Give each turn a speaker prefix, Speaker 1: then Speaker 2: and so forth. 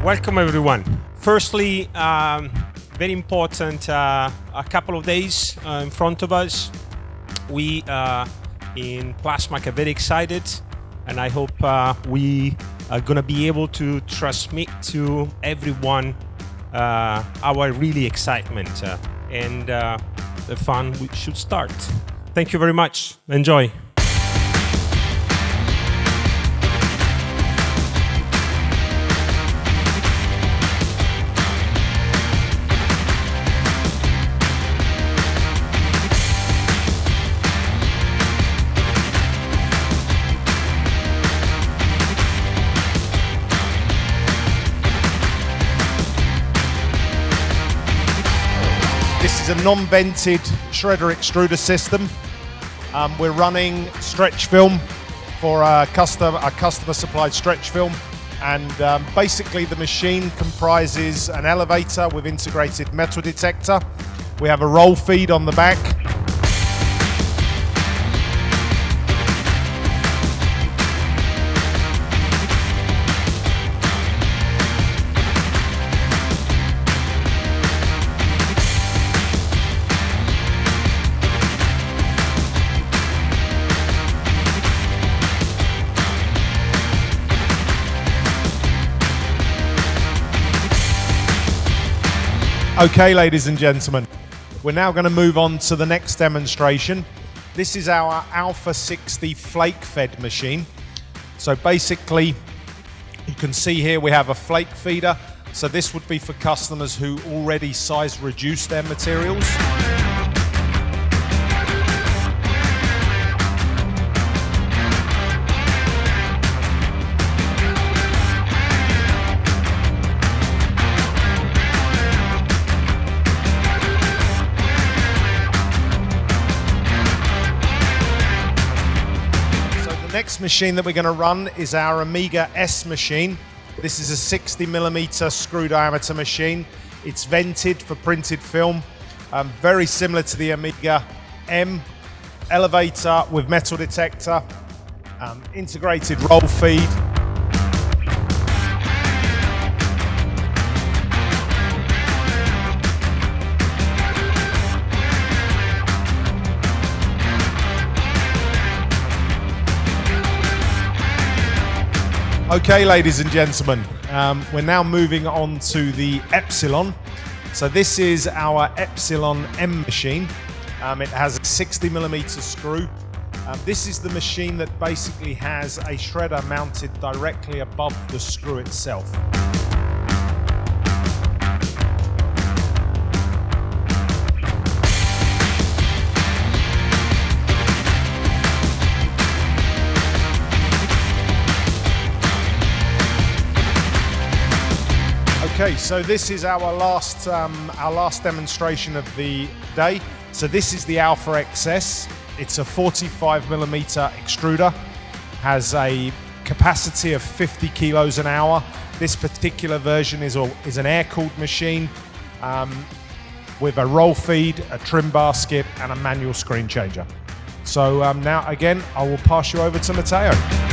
Speaker 1: Welcome everyone. Firstly, very important, a couple of days in front of us. We in Plasmac are very excited, and I hope we are going to be able to transmit to everyone our really excitement and the fun should start. Thank you very much. Enjoy.
Speaker 2: This is a non-vented shredder extruder system. We're running stretch film for a customer supplied stretch film, and basically the machine comprises an elevator with integrated metal detector. We have a roll feed on the back. Okay, ladies and gentlemen, we're now going to move on to the next demonstration. This is our Alpha 60 flake fed machine. So basically, you can see here we have a flake feeder. So this would be for customers who already size reduce their materials. Next machine that we're going to run is our Amiga S machine. This is a 60mm screw diameter machine. It's vented for printed film, very similar to the Amiga M. Elevator with metal detector, integrated roll feed. Okay, ladies and gentlemen, we're now moving on to the Epsilon. So this is our Epsilon M machine. It has a 60mm screw. This is the machine that basically has a shredder mounted directly above the screw itself. Okay, so this is our last demonstration of the day. So this is the Alpha XS. It's a 45mm extruder, has a capacity of 50 kilos an hour. This particular version is an air-cooled machine with a roll feed, a trim basket, and a manual screen changer. So now again, I will pass you over to Matteo.